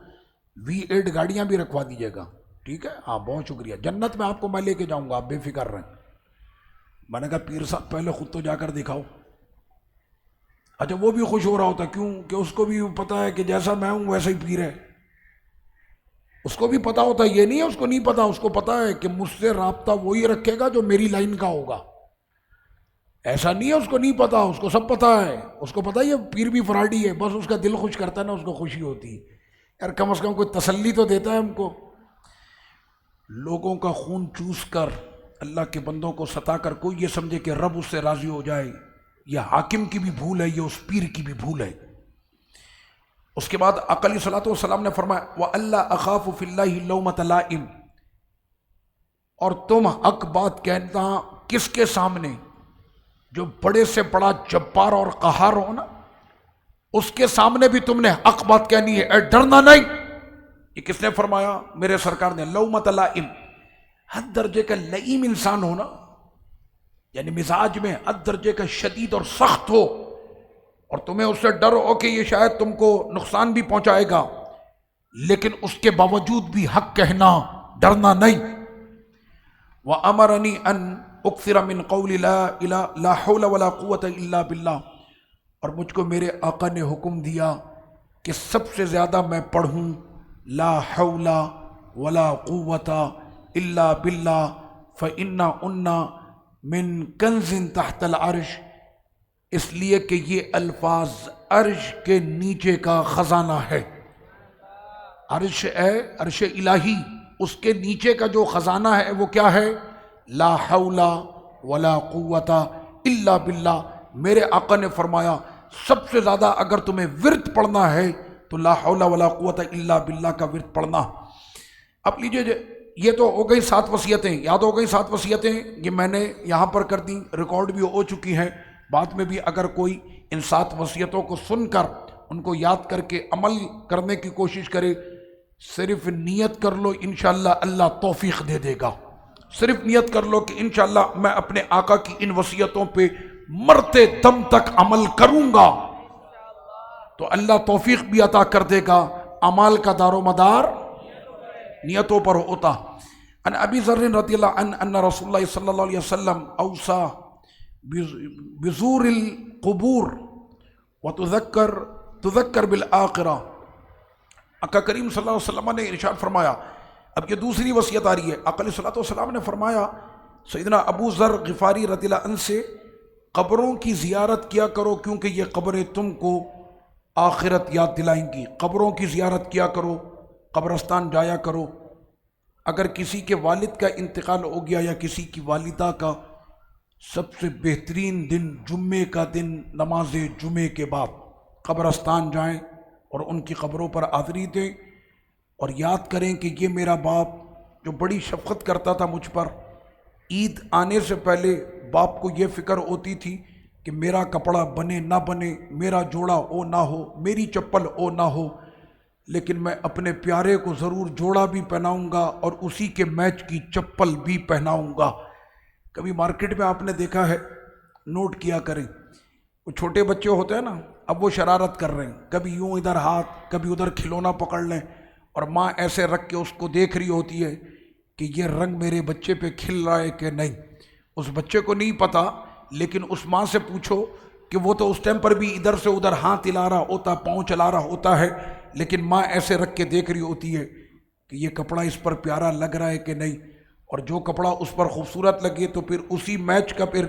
V8 گاڑیاں بھی رکھوا دیجیے گا، ٹھیک ہے؟ بہت شکریہ، جنت میں آپ کو میں لے کے جاؤں گا، آپ بے فکر رہیں۔ میں نے کہا پیر صاحب پہلے خود تو جا کر دکھاؤ۔ اچھا وہ بھی خوش ہو رہا ہوتا، کیوں کہ اس کو بھی پتا ہے کہ جیسا میں ہوں ویسا ہی پیر ہے، اس کو بھی پتا ہوتا ہے، یہ نہیں ہے اس کو نہیں پتا، اس کو پتا ہے کہ مجھ سے رابطہ وہی رکھے گا جو میری لائن کا ہوگا۔ ایسا نہیں ہے اس کو نہیں پتا، اس کو سب پتا ہے، اس کو پتا ہے یہ پیر بھی فراڈی ہے، بس اس کا دل خوش کرتا ہے نا، اس کو خوشی ہوتی ہے یار، کم از کم کوئی تسلی تو دیتا ہے ہم کو۔ لوگوں کا خون چوس کر اللہ کے بندوں کو ستا کر کوئی یہ سمجھے کہ رب اس سے راضی ہو جائے، یہ حاکم کی بھی بھول ہے، یہ اس پیر کی بھی بھول ہے۔ اس کے بعد آقا علیہ الصلوۃ والسلام نے فرمایا وَأَلَّا أَخَافُ فِي اللَّهِ لَوْمَةَ لَائِمٍ، اور تم حق بات کہنا کس کے سامنے؟ جو بڑے سے بڑا جبار اور قہار ہو نا، اس کے سامنے بھی تم نے حق بات کہنی ہے، اے ڈرنا نہیں۔ یہ کس نے فرمایا؟ میرے سرکار نے۔ لومۃ لائم، حد درجے کا لئیم انسان ہو نا، یعنی مزاج میں حد درجے کا شدید اور سخت ہو، اور تمہیں اس سے ڈر ہو کہ یہ شاید تم کو نقصان بھی پہنچائے گا، لیکن اس کے باوجود بھی حق کہنا، ڈرنا نہیں۔ وَأَمَرَنِي أَنْ أُكْثِرَ مِنْ قَوْلِ لَا حَوْلَ وَلَا قُوَّةَ إِلَّا بِاللَّهِ، اور مجھ کو میرے آقا نے حکم دیا کہ سب سے زیادہ میں پڑھوں لا حول ولا قوة إلا باللہ فإنہن من کنز تحت العرش، اس لیے کہ یہ الفاظ عرش کے نیچے کا خزانہ ہے۔ عرش ہے عرش الہی، اس کے نیچے کا جو خزانہ ہے وہ کیا ہے؟ لا حول ولا قوت الا باللہ۔ میرے آقا نے فرمایا سب سے زیادہ اگر تمہیں ورد پڑھنا ہے تو لا حول ولا قوت الا باللہ کا ورد پڑھنا۔ اب لیجئے، یہ تو ہو گئی 7 وصیتیں، یاد ہو گئی 7 وصیتیں، یہ میں نے یہاں پر کر دی، ریکارڈ بھی ہو چکی ہیں، بعد میں بھی اگر کوئی ان 7 وصیتوں کو سن کر ان کو یاد کر کے عمل کرنے کی کوشش کرے، صرف نیت کر لو انشاءاللہ اللہ توفیق دے دے گا۔ صرف نیت کر لو کہ انشاءاللہ میں اپنے آقا کی ان وصیتوں پہ مرتے دم تک عمل کروں گا، تو اللہ توفیق بھی عطا کر دے گا۔ اعمال کا دار و مدار نیتوں پر ہوتا۔ ان ابی ذر رضی اللہ عنہ ان رسول اللہ صلی اللہ علیہ وسلم اوصى بزور القبور وتذکر بالآخرہ، آقا کریم صلی اللہ علیہ وسلم نے ارشاد فرمایا، اب یہ دوسری وصیت آ رہی ہے، آقا علیہ الصلوۃ والسلام نے فرمایا سیدنا ابو ذر غفاری رضی اللہ عنہ سے، قبروں کی زیارت کیا کرو کیونکہ یہ قبریں تم کو آخرت یاد دلائیں گی۔ قبروں کی زیارت کیا کرو، قبرستان جایا کرو۔ اگر کسی کے والد کا انتقال ہو گیا یا کسی کی والدہ کا، سب سے بہترین دن جمعے کا دن، نماز جمعے کے بعد قبرستان جائیں اور ان کی قبروں پر حاضری دیں، اور یاد کریں کہ یہ میرا باپ جو بڑی شفقت کرتا تھا مجھ پر، عید آنے سے پہلے باپ کو یہ فکر ہوتی تھی کہ میرا کپڑا بنے نہ بنے، میرا جوڑا ہو نہ ہو، میری چپل ہو نہ ہو، لیکن میں اپنے پیارے کو ضرور جوڑا بھی پہناؤں گا اور اسی کے میچ کی چپل بھی پہناؤں گا۔ کبھی مارکیٹ میں آپ نے دیکھا ہے، نوٹ کیا کریں، وہ چھوٹے بچے ہوتے ہیں نا، اب وہ شرارت کر رہے ہیں، کبھی یوں ادھر ہاتھ کبھی ادھر کھلونا پکڑ لیں، اور ماں ایسے رکھ کے اس کو دیکھ رہی ہوتی ہے کہ یہ رنگ میرے بچے پہ کھل رہا ہے کہ نہیں. اس بچے کو نہیں پتا، لیکن اس ماں سے پوچھو کہ وہ تو اس ٹائم پر بھی ادھر سے ادھر ہاتھ ہلا رہا ہوتا، پاؤں چلا رہا ہوتا ہے، لیکن ماں ایسے رکھ کے دیکھ رہی ہوتی ہے کہ یہ کپڑا اس پر پیارا لگ رہا ہے کہ نہیں. اور جو کپڑا اس پر خوبصورت لگے تو پھر اسی میچ کا پھر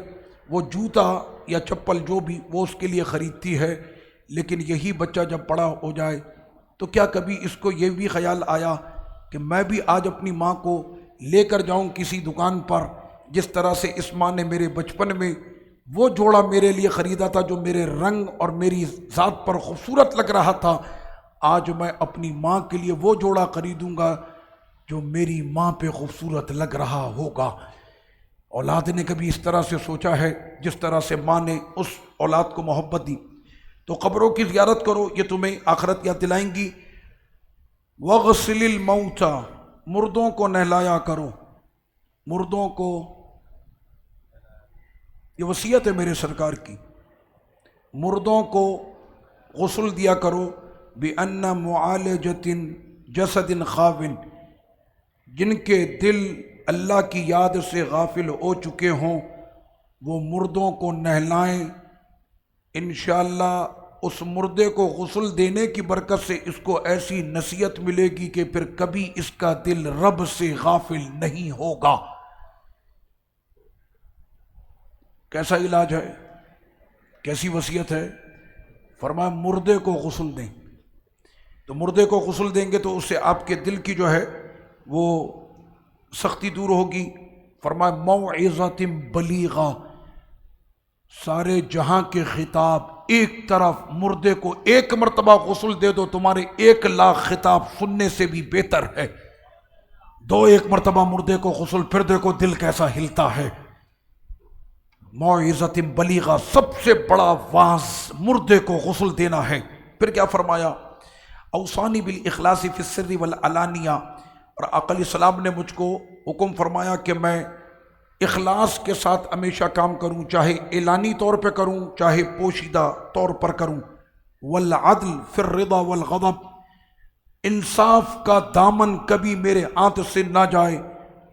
وہ جوتا یا چپل جو بھی وہ اس کے لیے خریدتی ہے. لیکن یہی بچہ جب بڑا ہو جائے تو کیا کبھی اس کو یہ بھی خیال آیا کہ میں بھی آج اپنی ماں کو لے کر جاؤں کسی دکان پر، جس طرح سے اس ماں نے میرے بچپن میں وہ جوڑا میرے لیے خریدا تھا جو میرے رنگ اور میری ذات پر خوبصورت لگ رہا تھا، آج میں اپنی ماں کے لیے وہ جوڑا خریدوں گا جو میری ماں پہ خوبصورت لگ رہا ہوگا. اولاد نے کبھی اس طرح سے سوچا ہے جس طرح سے ماں نے اس اولاد کو محبت دی. تو قبروں کی زیارت کرو، یہ تمہیں آخرت یاد دلائیں گی. وَغْسِلِ الْمَوْتَى، مردوں کو نہلایا کرو. مردوں کو، یہ وصیت ہے میرے سرکار کی، مردوں کو غسل دیا کرو. بِأَنَّ مُعَالَجَةٍ جَسَدٍ خَاوٍ، جن کے دل اللہ کی یاد سے غافل ہو چکے ہوں وہ مردوں کو نہلائیں. انشاءاللہ اس مردے کو غسل دینے کی برکت سے اس کو ایسی نصیحت ملے گی کہ پھر کبھی اس کا دل رب سے غافل نہیں ہوگا. کیسا علاج ہے، کیسی وصیت ہے. فرمایا مردے کو غسل دیں. تو مردے کو غسل دیں گے تو اس سے آپ کے دل کی جو ہے وہ سختی دور ہوگی. فرمایا موعظۃ بلیغہ، سارے جہاں کے خطاب ایک طرف، مردے کو ایک مرتبہ غسل دے دو تمہارے 1,00,000 خطاب سننے سے بھی بہتر ہے. ایک مرتبہ مردے کو غسل، پھر دیکھو دل کیسا ہلتا ہے. موعظۃ بلیغہ، سب سے بڑا واعظ مردے کو غسل دینا ہے. پھر کیا فرمایا، اوصانی بالاخلاص فی السر والعلانیہ، اور آقا علیہ السلام نے مجھ کو حکم فرمایا کہ میں اخلاص کے ساتھ ہمیشہ کام کروں، چاہے اعلانی طور پہ کروں چاہے پوشیدہ طور پر کروں. والعدل فی الرضا والغضب، انصاف کا دامن کبھی میرے ہاتھ سے نہ جائے،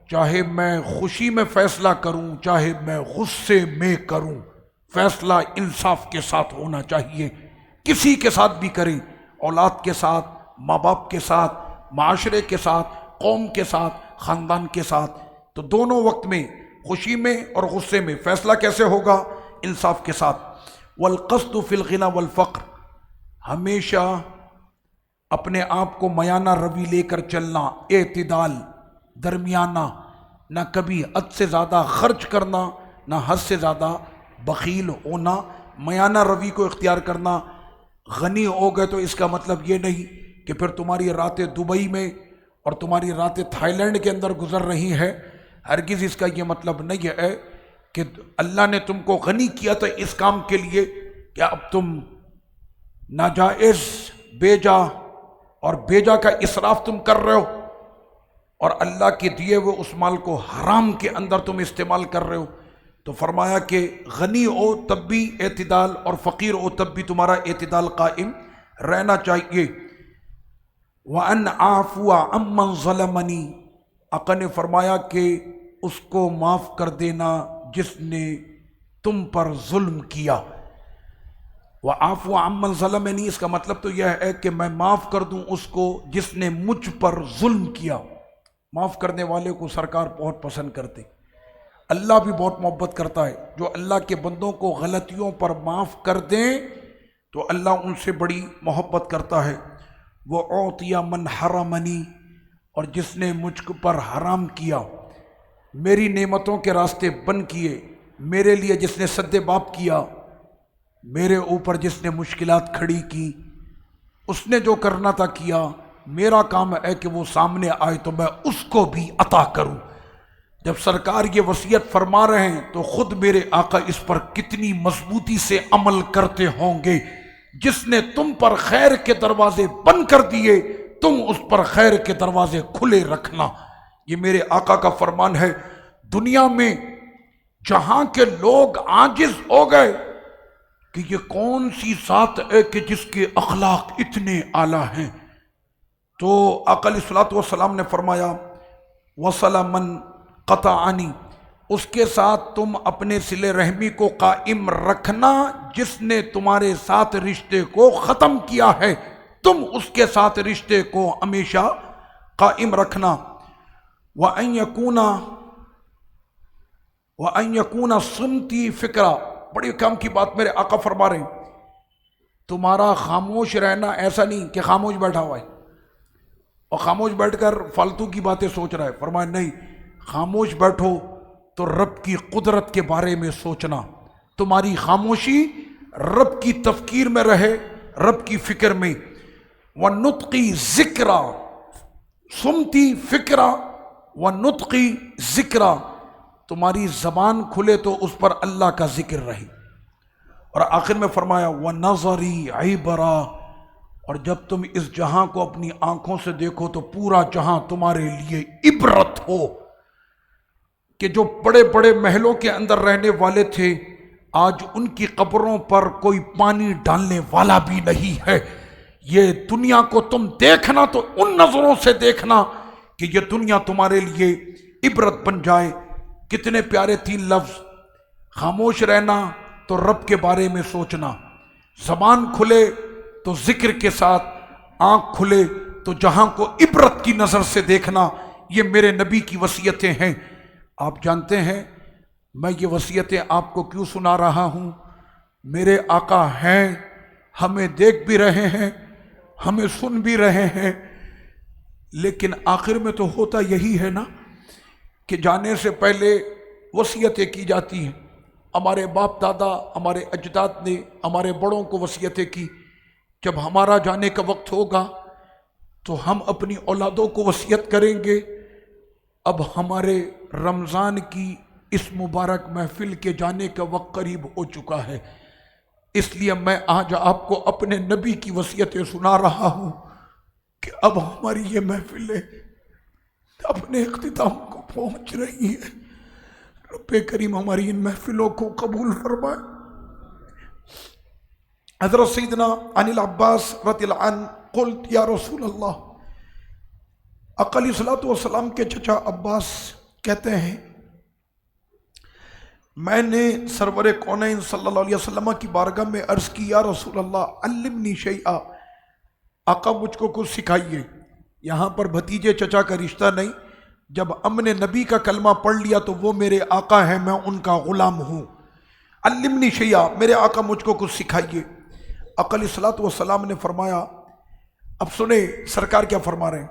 چاہے میں خوشی میں فیصلہ کروں چاہے میں غصے میں کروں، فیصلہ انصاف کے ساتھ ہونا چاہیے. کسی کے ساتھ بھی کریں، اولاد کے ساتھ، ماں باپ کے ساتھ، معاشرے کے ساتھ، قوم کے ساتھ، خاندان کے ساتھ، تو دونوں وقت میں خوشی میں اور غصے میں فیصلہ کیسے ہوگا؟ انصاف کے ساتھ. والقصد فی الغنى والفقر، ہمیشہ اپنے آپ کو میانہ روی لے کر چلنا، اعتدال، درمیانہ، نہ کبھی حد سے زیادہ خرچ کرنا نہ حد سے زیادہ بخیل ہونا، میانہ روی کو اختیار کرنا. غنی ہو گئے تو اس کا مطلب یہ نہیں کہ پھر تمہاری راتیں دبئی میں اور تمہاری راتیں تھائی لینڈ کے اندر گزر رہی ہیں. ہرگز اس کا یہ مطلب نہیں ہے کہ اللہ نے تم کو غنی کیا تو اس کام کے لیے کہ اب تم ناجائز، بیجا اور بیجا کا اسراف تم کر رہے ہو اور اللہ کے دیے ہوئے اس مال کو حرام کے اندر تم استعمال کر رہے ہو. تو فرمایا کہ غنی ہو تب بھی اعتدال اور فقیر ہو تب بھی تمہارا اعتدال قائم رہنا چاہیے. وَأَنْ عَافُوَ عَمَّنْ ظَلَمَنِي، آقا نے فرمایا کہ اس کو معاف کر دینا جس نے تم پر ظلم کیا. وَعَافُوَ عَمَّنْ ظَلَمَنِي، اس کا مطلب تو یہ ہے کہ میں معاف کر دوں اس کو جس نے مجھ پر ظلم کیا. معاف کرنے والے کو سرکار بہت پسند کرتے، اللہ بھی بہت محبت کرتا ہے. جو اللہ کے بندوں کو غلطیوں پر معاف کر دیں تو اللہ ان سے بڑی محبت کرتا ہے. وَأُعْطِيَ مَنْ حَرَمَنِي، اور جس نے مجھ پر حرام کیا، میری نعمتوں کے راستے بند کیے، میرے لیے جس نے سد باب کیا، میرے اوپر جس نے مشکلات کھڑی کی، اس نے جو کرنا تھا کیا، میرا کام ہے کہ وہ سامنے آئے تو میں اس کو بھی عطا کروں. جب سرکار یہ وصیت فرما رہے ہیں تو خود میرے آقا اس پر کتنی مضبوطی سے عمل کرتے ہوں گے. جس نے تم پر خیر کے دروازے بند کر دیے تم اس پر خیر کے دروازے کھلے رکھنا. یہ میرے آقا کا فرمان ہے. دنیا میں جہاں کے لوگ عاجز ہو گئے کہ یہ کون سی ذات ہے کہ جس کے اخلاق اتنے اعلیٰ ہیں، تو آقا علیہ الصلوۃ والسلام نے فرمایا وصل من قطعنی، اس کے ساتھ تم اپنے صلہ رحمی کو قائم رکھنا جس نے تمہارے ساتھ رشتے کو ختم کیا ہے، تم اس کے ساتھ رشتے کو ہمیشہ قائم رکھنا۔ وَأَن يَكُونَ صُمْتِي فِكْرًا، بڑی کام کی بات میرے آقا فرما رہے ہیں، تمہارا خاموش رہنا ایسا نہیں کہ خاموش بیٹھا ہوا ہے اور خاموش بیٹھ کر فالتو کی باتیں سوچ رہا ہے، فرمایا نہیں، خاموش بیٹھو تو رب کی قدرت کے بارے میں سوچنا، تمہاری خاموشی رب کی تفکیر میں رہے، رب کی فکر میں۔ وَنُطْقِي ذِكْرًا، سُمْتِي فِكْرًا وَنُطْقِي ذِكْرًا، تمہاری زبان کھلے تو اس پر اللہ کا ذکر رہے۔ اور آخر میں فرمایا وَنَظَرِي عِبْرًا، اور جب تم اس جہاں کو اپنی آنکھوں سے دیکھو تو پورا جہاں تمہارے لیے عبرت ہو، کہ جو بڑے بڑے محلوں کے اندر رہنے والے تھے آج ان کی قبروں پر کوئی پانی ڈالنے والا بھی نہیں ہے۔ یہ دنیا کو تم دیکھنا تو ان نظروں سے دیکھنا کہ یہ دنیا تمہارے لیے عبرت بن جائے۔ کتنے پیارے 3 لفظ، خاموش رہنا تو رب کے بارے میں سوچنا، زبان کھلے تو ذکر کے ساتھ، آنکھ کھلے تو جہاں کو عبرت کی نظر سے دیکھنا۔ یہ میرے نبی کی وصیتیں ہیں۔ آپ جانتے ہیں میں یہ وصیتیں آپ کو کیوں سنا رہا ہوں؟ میرے آقا ہیں، ہمیں دیکھ بھی رہے ہیں، ہمیں سن بھی رہے ہیں، لیکن آخر میں تو ہوتا یہی ہے نا کہ جانے سے پہلے وصیتیں کی جاتی ہیں۔ ہمارے باپ دادا، ہمارے اجداد نے ہمارے بڑوں کو وصیتیں کی، جب ہمارا جانے کا وقت ہوگا تو ہم اپنی اولادوں کو وصیت کریں گے۔ اب ہمارے رمضان کی اس مبارک محفل کے جانے کا وقت قریب ہو چکا ہے، اس لیے میں آج آپ کو اپنے نبی کی وصیتیں سنا رہا ہوں کہ اب ہماری یہ محفلیں اپنے اختتام کو پہنچ رہی ہے۔ رب کریم ہماری ان محفلوں کو قبول فرمائے۔ حضرت سیدنا عن العباس رضی اللہ عنہ قلت یا رسول اللہ، آقا علیہ الصلوۃ والسلام کے چچا عباس کہتے ہیں میں نے سرور کونین صلی اللہ علیہ وسلم کی بارگاہ میں عرض کی یا رسول اللہ علمنی شیئا، آقا مجھ کو کچھ سکھائیے۔ یہاں پر بھتیجے چچا کا رشتہ نہیں، جب ہم نے نبی کا کلمہ پڑھ لیا تو وہ میرے آقا ہیں، میں ان کا غلام ہوں۔ علمنی شیئا، میرے آقا مجھ کو کچھ سکھائیے۔ آقا علیہ الصلوۃ والسلام نے فرمایا، اب سنیں سرکار کیا فرما رہے ہیں،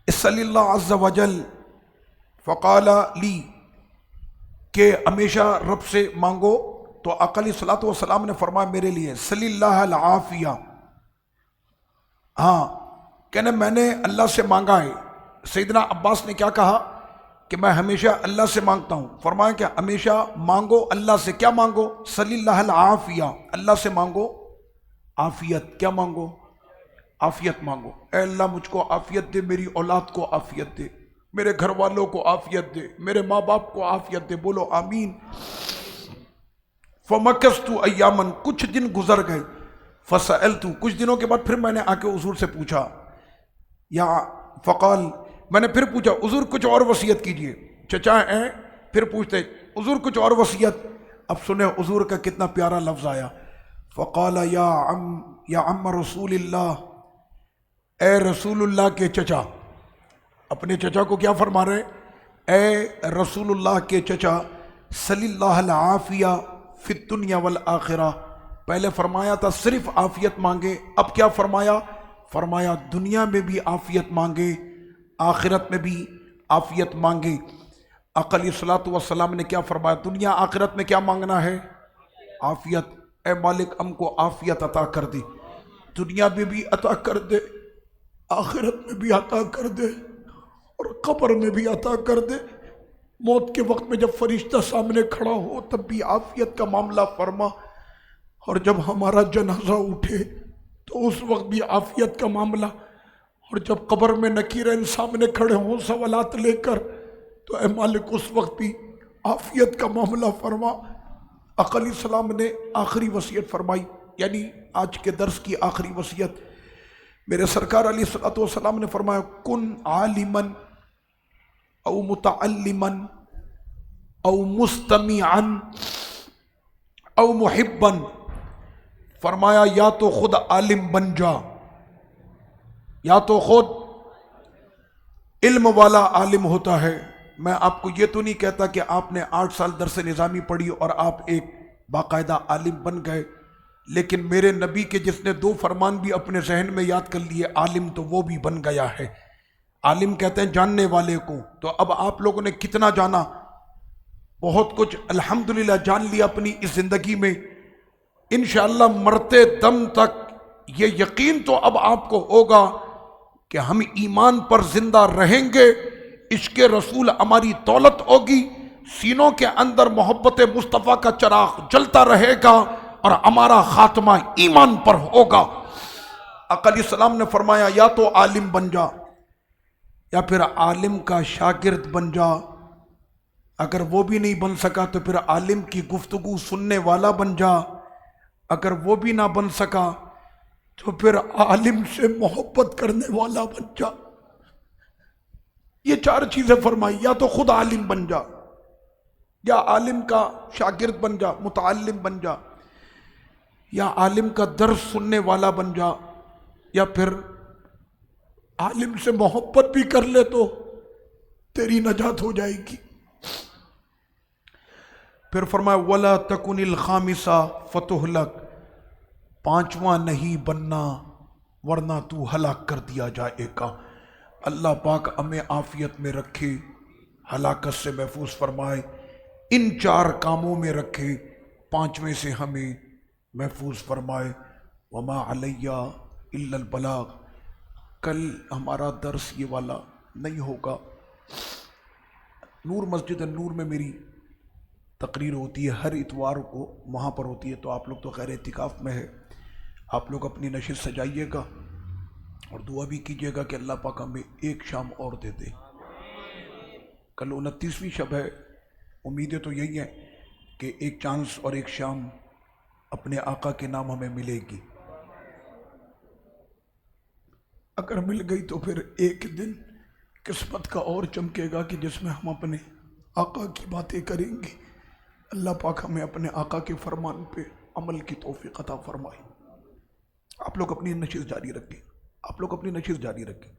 اسأل اللہ عز وجل فقال لی، کہ ہمیشہ رب سے مانگو، تو آقا علیہ الصلوۃ والسلام نے فرمایا میرے لیے صلی اللہ العافیہ، ہاں کہنے میں نے اللہ سے مانگا ہے۔ سیدنا عباس نے کیا کہا کہ میں ہمیشہ اللہ سے مانگتا ہوں، فرمایا کہ ہمیشہ مانگو اللہ سے، کیا مانگو؟ صلی اللہ العافیہ، اللہ سے مانگو عافیت، کیا مانگو؟ عافیت مانگو۔ اے اللہ مجھ کو عافیت دے، میری اولاد کو عافیت دے، میرے گھر والوں کو عافیت دے، میرے ماں باپ کو عافیت دے، بولو آمین۔ فمکثت ایاما، کچھ دن گزر گئے، فسألت، کچھ دنوں کے بعد پھر میں نے آ کے حضور سے پوچھا، یا فقال، میں نے پھر پوچھا حضور کچھ اور وصیت کیجئے، چچا ہیں پھر پوچھتے حضور کچھ اور وصیت۔ اب سنیں حضور کا کتنا پیارا لفظ آیا، فقال یا عم رسول اللہ، اے رسول اللہ کے چچا، اپنے چچا کو کیا فرما رہے؟ اے رسول اللہ کے چچا، صلی اللہ العافیہ فی الدنیا والآخرہ، پہلے فرمایا تھا صرف عافیت مانگے، اب کیا فرمایا؟ فرمایا دنیا میں بھی عافیت مانگے، آخرت میں بھی عافیت مانگے۔ آقا علیہ الصلوۃ والسلام نے کیا فرمایا؟ دنیا آخرت میں کیا مانگنا ہے؟ عافیت۔ اے مالک ہم کو عافیت عطا کر دے، دنیا میں بھی عطا کر دے، آخرت میں بھی عطا کر دے، اور قبر میں بھی عطا کر دے۔ موت کے وقت میں جب فرشتہ سامنے کھڑا ہو تب بھی عافیت کا معاملہ فرما، اور جب ہمارا جنازہ اٹھے تو اس وقت بھی عافیت کا معاملہ، اور جب قبر میں نکیرین سامنے کھڑے ہوں سوالات لے کر تو اے مالک اس وقت بھی عافیت کا معاملہ فرما۔ آقا علیہ السلام نے آخری وصیت فرمائی، یعنی آج کے درس کی آخری وصیت، میرے سرکار علیہ الصلوۃ والسلام نے فرمایا کن عالمن او متعلمن او مستمعن او محبن، فرمایا یا تو خود عالم بن جا، یا تو خود علم والا عالم ہوتا ہے۔ میں آپ کو یہ تو نہیں کہتا کہ آپ نے 8 سال درس نظامی پڑھی اور آپ ایک باقاعدہ عالم بن گئے، لیکن میرے نبی کے جس نے 2 فرمان بھی اپنے ذہن میں یاد کر لیے، عالم تو وہ بھی بن گیا ہے۔ عالم کہتے ہیں جاننے والے کو، تو اب آپ لوگوں نے کتنا جانا؟ بہت کچھ الحمدللہ جان لیا اپنی اس زندگی میں۔ انشاءاللہ مرتے دم تک یہ یقین تو اب آپ کو ہوگا کہ ہم ایمان پر زندہ رہیں گے، عشق رسول ہماری دولت ہوگی، سینوں کے اندر محبت مصطفیٰ کا چراغ جلتا رہے گا اور ہمارا خاتمہ ایمان پر ہوگا۔ آقا علیہ السلام نے فرمایا یا تو عالم بن جا یا پھر عالم کا شاگرد بن جا، اگر وہ بھی نہیں بن سکا تو پھر عالم کی گفتگو سننے والا بن جا، اگر وہ بھی نہ بن سکا تو پھر عالم سے محبت کرنے والا بن جا۔ یہ 4 چیزیں فرمائی، یا تو خود عالم بن جا، یا عالم کا شاگرد بن جا، متعلم بن جا، یا عالم کا درس سننے والا بن جا، یا پھر عالم سے محبت بھی کر لے تو تیری نجات ہو جائے گی۔ پھر فرمایا وَلَا تَكُنِ الْخَامِسَ فَتُهْلَكَ، 5واں نہیں بننا ورنہ تو ہلاک کر دیا جائے گا۔ اللہ پاک ہمیں عافیت میں رکھے، ہلاکت سے محفوظ فرمائے، ان 4 کاموں میں رکھے، 5ویں سے ہمیں محفوظ فرمائے۔ وما علیہ الا البلاغ۔ کل ہمارا درس یہ والا نہیں ہوگا، نور مسجد النور میں میری تقریر ہوتی ہے ہر اتوار کو، وہاں پر ہوتی ہے، تو آپ لوگ تو خیر اعتکاف میں ہے، آپ لوگ اپنی نشست سجائیے گا اور دعا بھی کیجیے گا کہ اللہ پاک ہمیں ایک شام اور دے دے۔ کل 29ویں شب ہے، امیدیں تو یہی ہیں کہ ایک چانس اور ایک شام اپنے آقا کے نام ہمیں ملے گی۔ اگر مل گئی تو پھر ایک دن قسمت کا اور چمکے گا کہ جس میں ہم اپنے آقا کی باتیں کریں گے۔ اللہ پاک ہمیں اپنے آقا کے فرمان پہ عمل کی توفیق عطا فرمائے۔ آپ لوگ اپنی نشست جاری رکھیں، آپ لوگ اپنی نشست جاری رکھیں۔